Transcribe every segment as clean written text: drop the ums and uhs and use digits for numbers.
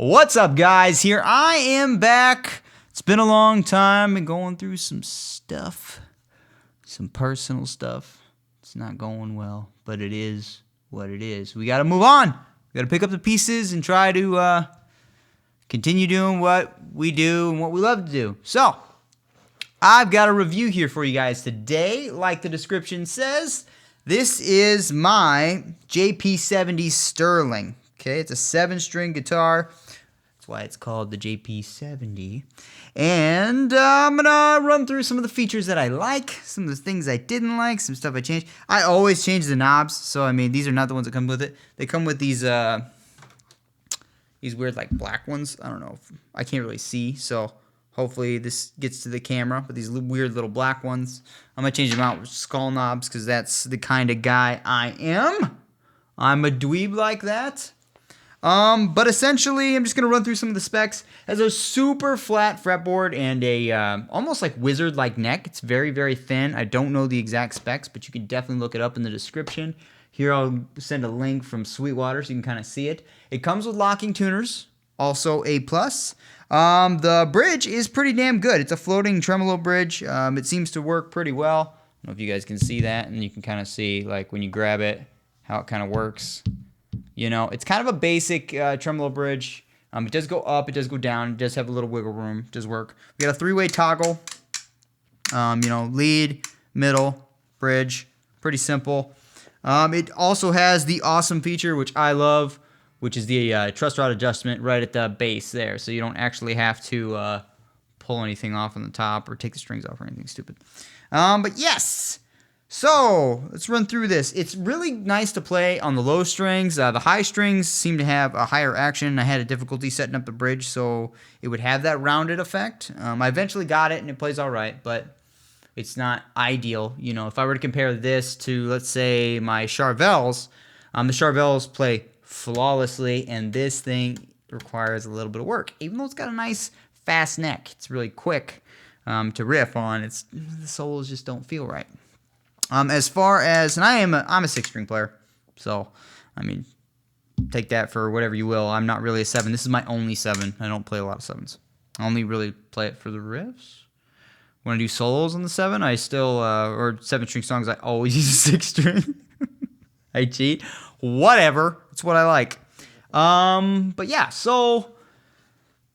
What's up, guys? Here I am back. It's been a long time. Been going through some stuff, some personal stuff. It's not going well, but it is what it is. We got to move on. We got to pick up the pieces and try to continue doing what we do and what we love to do. So, I've got a review here for you guys today. Like the description says, this is my JP70 Sterling. Okay, it's a 7-string guitar. That's why it's called the JP70. And I'm going to run through some of the features that I like, some of the things I didn't like, some stuff I changed. I always change the knobs, so I mean, these are not the ones that come with it. They come with these weird like black ones. I don't know. I can't really see, so hopefully this gets to the camera, but these weird little black ones. I'm going to change them out with skull knobs because that's the kind of guy I am. I'm a dweeb like that. But essentially, I'm just going to run through some of the specs. It has a super flat fretboard and a almost like wizard-like neck. It's very, very thin. I don't know the exact specs, but you can definitely look it up in the description. Here I'll send a link from Sweetwater so you can kind of see it. It comes with locking tuners, also A+. The bridge is pretty damn good. It's a floating tremolo bridge. It seems to work pretty well. I don't know if you guys can see that, and you can kind of see like when you grab it, how it kind of works. You know, it's kind of a basic tremolo bridge. It does go up, it does go down, it does have a little wiggle room, it does work. We got a 3-way toggle. Lead, middle, bridge, pretty simple. It also has the awesome feature, which I love, which is the truss rod adjustment right at the base there. So you don't actually have to pull anything off on the top or take the strings off or anything stupid. But yes! So, let's run through this. It's really nice to play on the low strings. The high strings seem to have a higher action. I had a difficulty setting up the bridge, so it would have that rounded effect. I eventually got it, and it plays all right, but it's not ideal. You know, if I were to compare this to, let's say, my Charvels, the Charvels play flawlessly, and this thing requires a little bit of work. Even though it's got a nice, fast neck. It's really quick to riff on. The solos just don't feel right. As far as, and I'm a 6-string player, so, I mean, take that for whatever you will. I'm not really a 7. This is my only 7. I don't play a lot of 7s. I only really play it for the riffs. When I do solos on the 7, I still, or 7-string songs, I always use a 6-string. I cheat. Whatever. It's what I like. But yeah, so,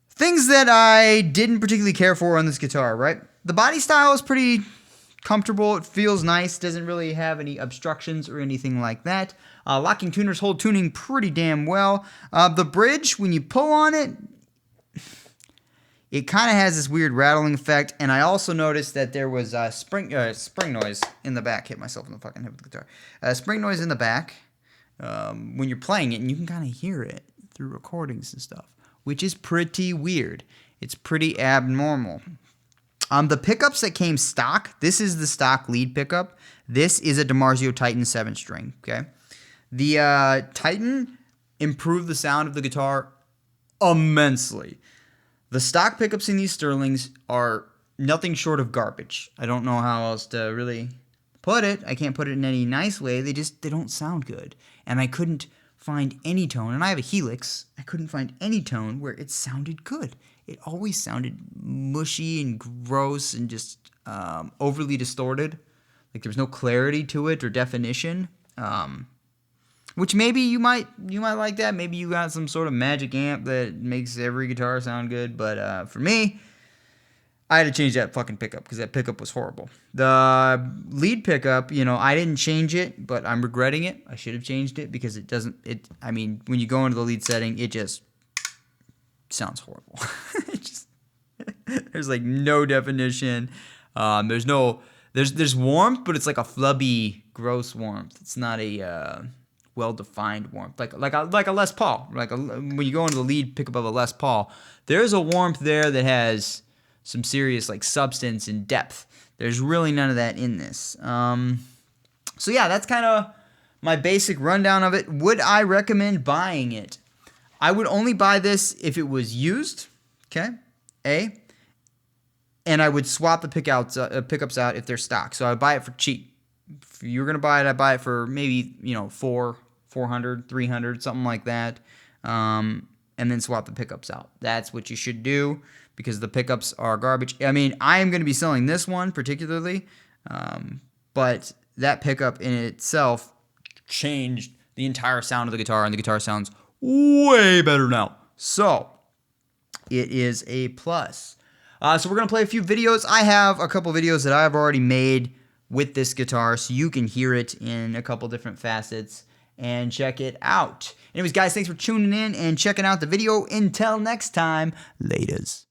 things that I didn't particularly care for on this guitar, right? The body style is pretty comfortable. It feels nice. Doesn't really have any obstructions or anything like that. Locking tuners hold tuning pretty damn well. The bridge, when you pull on it, it kind of has this weird rattling effect. And I also noticed that there was spring noise in the back. Hit myself in the fucking head with the guitar. Spring noise in the back when you're playing it, and you can kind of hear it through recordings and stuff, which is pretty weird. It's pretty abnormal. The pickups that came stock, this is the stock lead pickup. This is a DiMarzio Titan 7-string, okay? The Titan improved the sound of the guitar immensely. The stock pickups in these Sterlings are nothing short of garbage. I don't know how else to really put it. I can't put it in any nice way. They don't sound good. And I couldn't find any tone, and I have a Helix. I couldn't find any tone where it sounded good. It always sounded mushy and gross and just overly distorted. Like there was no clarity to it or definition. Which maybe you might like that. Maybe you got some sort of magic amp that makes every guitar sound good. But for me, I had to change that fucking pickup because that pickup was horrible. The lead pickup, I didn't change it, but I'm regretting it. I should have changed it because I mean, when you go into the lead setting, it just sounds horrible. There's like no definition. There's warmth, but it's like a flubby, gross warmth. It's not a well-defined warmth, like a Les Paul. When you go into the lead pickup of a Les Paul, there's a warmth there that has some serious like substance and depth. There's really none of that in this. So yeah, that's kind of my basic rundown of it. Would I recommend buying it? I would only buy this if it was used, okay? And I would swap the pickups out if they're stock. So I would buy it for cheap. If you're going to buy it, I'd buy it for maybe, $400, $300, something like that. and then swap the pickups out. That's what you should do because the pickups are garbage. I mean, I am going to be selling this one particularly, but that pickup in itself changed the entire sound of the guitar, and the guitar sounds way better now. So it is a plus. So we're going to play a few videos. I have a couple videos that I've already made with this guitar, so you can hear it in a couple different facets and check it out. Anyways, guys, thanks for tuning in and checking out the video. Until next time, laters.